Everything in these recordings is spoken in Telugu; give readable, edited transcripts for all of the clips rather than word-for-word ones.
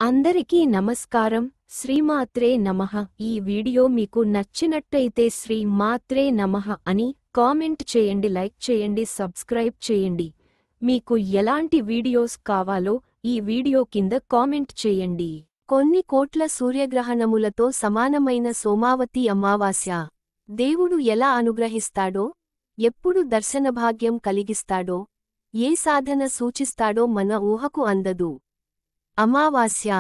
అందరికీ నమస్కారం. శ్రీమాత్రే నమః. ఈ వీడియో మీకు నచ్చినట్టయితే శ్రీమాత్రే నమః అని కామెంట్ చేయండి, లైక్ చేయండి, సబ్స్క్రైబ్ చేయండి. మీకు ఎలాంటి వీడియోస్ కావాలో ఈ వీడియో కింద కామెంట్ చేయండి. కొన్ని కోట్ల సూర్యగ్రహణములతో సమానమైన సోమావతి అమావాస్య. దేవుడు ఎలా అనుగ్రహిస్తాడో, ఎప్పుడు దర్శనభాగ్యం కలిగిస్తాడో, ఏ సాధన సూచిస్తాడో మన ఊహకు అందదు. అమావాస్య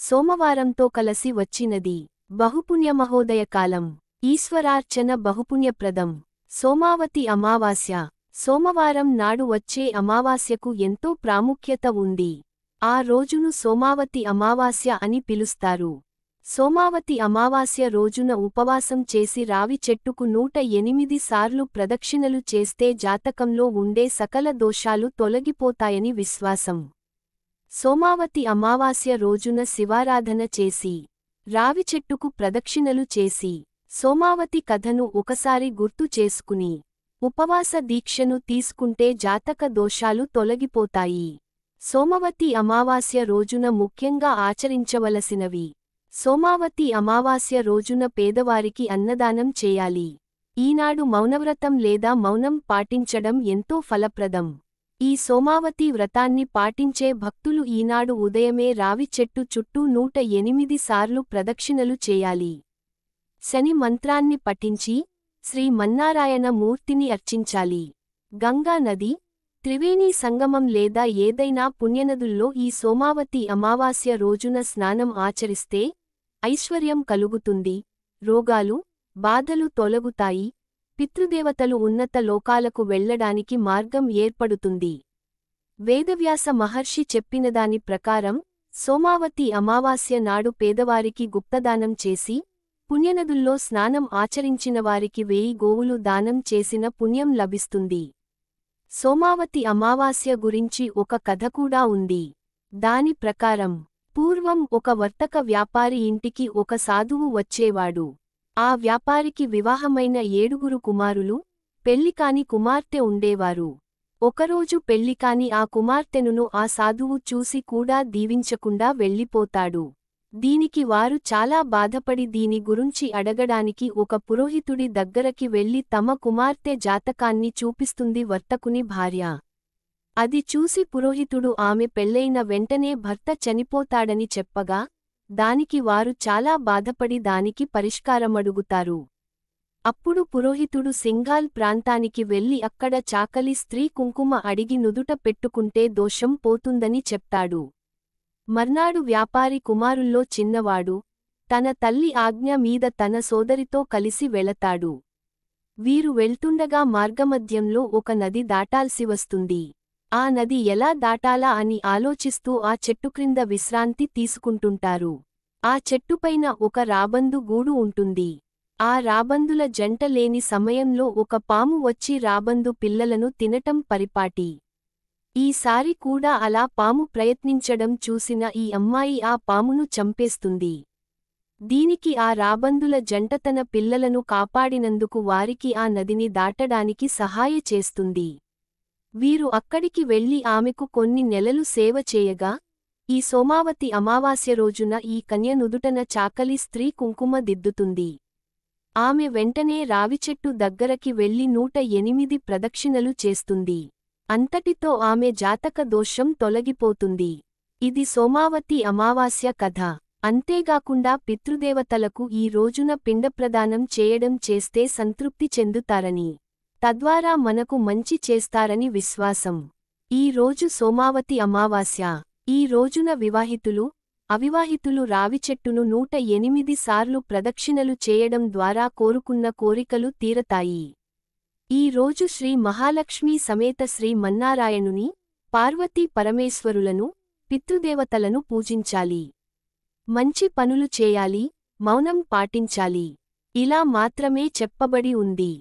సోమవారంతో కలసి వచ్చినది. బహుపుణ్యమహోదయకాలం. ఈశ్వరార్చన బహుపుణ్యప్రదం. సోమావతి అమావాస్య. సోమవారం నాడు వచ్చే అమావాస్యకు ఎంతో ప్రాముఖ్యత ఉంది. ఆ రోజును సోమావతి అమావాస్య అని పిలుస్తారు. సోమావతి అమావాస్య రోజున ఉపవాసం చేసి రావి చెట్టుకు 108 సార్లు ప్రదక్షిణలు చేస్తే జాతకంలో ఉండే సకల దోషాలు తొలగిపోతాయని విశ్వాసం. సోమావతి అమావాస్య రోజున శివారాధన చేసి, రావి చెట్టుకు ప్రదక్షిణలు చేసి, సోమావతి కథను ఒకసారి గుర్తు చేసుకుని, ఉపవాస దీక్షను తీసుకుంటే జాతక దోషాలు తొలగిపోతాయి. సోమవతి అమావాస్య రోజున ముఖ్యంగా ఆచరించవలసినవి. సోమావతి అమావాస్య రోజున పేదవారికి అన్నదానం చేయాలి. ఈనాడు మౌనవ్రతం లేదా మౌనం పాటించడం ఎంతో ఫలప్రదం. ఈ సోమావతి వ్రతాన్ని పాటించే భక్తులు ఈనాడు ఉదయమే రావి చెట్టు చుట్టూ 108 సార్లు ప్రదక్షిణలు చేయాలి. శని మంత్రాన్ని పఠించి, శ్రీ మన్నారాయణ మూర్తిని అర్చించాలి. గంగా నది, త్రివేణీ సంగమం లేదా ఏదైనా పుణ్యనదుల్లో ఈ సోమావతి అమావాస్య రోజున స్నానం ఆచరిస్తే ఐశ్వర్యం కలుగుతుంది, రోగాలు, బాధలు తొలగుతాయి, పితృదేవతలు ఉన్నత లోకాలకు వెళ్లడానికి మార్గం ఏర్పడుతుంది. వేదవ్యాస మహర్షి చెప్పినదాని ప్రకారం సోమావతి అమావాస్య నాడు పేదవారికి గుప్తదానం చేసి, పుణ్యనదుల్లో స్నానం ఆచరించినవారికి 1000 గోవులు దానం చేసిన పుణ్యం లభిస్తుంది. సోమావతి అమావాస్య గురించి ఒక కథ కూడా ఉంది. దాని ప్రకారం పూర్వం ఒక వర్తక వ్యాపారి ఇంటికి ఒక సాధువు వచ్చేవాడు. ఆ వ్యాపారికి వివాహమైన 7 కుమారులు, పెళ్లికాని కుమార్తె ఉండేవారు. ఒకరోజు పెళ్లికాని ఆ కుమార్తెను ఆ సాధువు చూసి కూడా దీవించకుండా వెళ్ళిపోతాడు. దీనికి వారు చాలా బాధపడి దీని గురించి అడగడానికి ఒక పురోహితుడి దగ్గరకి వెళ్లి తమ కుమార్తె జాతకాన్ని చూపిస్తుంది వర్తకుని భార్య. అది చూసి పురోహితుడు ఆమె పెళ్లైన వెంటనే భర్త చనిపోతాడని చెప్పగా, దానికి వారు చాలా బాధపడి దానికి పరిష్కారమడుగుతారు. అప్పుడు పురోహితుడు సింఘాల్ ప్రాంతానికి వెళ్లి అక్కడ చాకలి స్త్రీ కుంకుమ అడిగి నుదుట పెట్టుకుంటే దోషం పోతుందని చెప్తాడు. మర్నాడు వ్యాపారి కుమారుల్లో చిన్నవాడు, తన తల్లి ఆజ్ఞ మీద తన సోదరితో కలిసి వెళతాడు. వీరు వెళ్తుండగా మార్గమధ్యంలో ఒక నది దాటాల్సి వస్తుంది. ఆ నది ఎలా దాటాలా అని ఆలోచిస్తూ ఆ చెట్టుక్రింద విశ్రాంతి తీసుకుంటుంటారు. ఆ చెట్టుపైన ఒక రాబందు గూడు ఉంటుంది. ఆ రాబందుల జంట లేని సమయంలో ఒక పాము వచ్చి రాబందు పిల్లలను తినటం పరిపాటి. ఈసారి కూడా అలా పాము ప్రయత్నించడం చూసిన ఈ అమ్మాయి ఆ పామును చంపేస్తుంది. దీనికి ఆ రాబందుల జంట తన పిల్లలను కాపాడినందుకు వారికి ఆ నదిని దాటడానికి సహాయ చేస్తుంది. వీరు అక్కడికి వెళ్లి ఆమెకు కొన్ని నెలలు సేవ చేయగా, ఈ సోమావతి అమావాస్య రోజున ఈ కన్య నుదుటన చాకలి స్త్రీ కుంకుమ దిద్దుతుంది. ఆమె వెంటనే రావిచెట్టు దగ్గరకి వెళ్లి 108 ప్రదక్షిణలు చేస్తుంది. అంతటితో ఆమె జాతక దోషం తొలగిపోతుంది. ఇది సోమావతి అమావాస్య కథ. అంతేగాకుండా పితృదేవతలకు ఈ రోజున పిండప్రదానం చేయడం చేస్తే సంతృప్తి చెందుతారని, తద్వారా మనకు మంచి చేస్తారని విశ్వాసం. ఈ రోజు సోమావతి అమావాస్య. ఈ రోజున వివాహితులు, అవివాహితులు రావిచెట్టును 108 సార్లు ప్రదక్షిణలు చేయడం ద్వారా కోరుకున్న కోరికలు తీరతాయి. ఈ రోజు శ్రీ మహాలక్ష్మీ సమేత శ్రీ మన్నారాయణుని, పార్వతీ పరమేశ్వరులను, పితృదేవతలను పూజించాలి. మంచి పనులు చేయాలి, మౌనం పాటించాలి. ఇలా మాత్రమే చెప్పబడి ఉంది.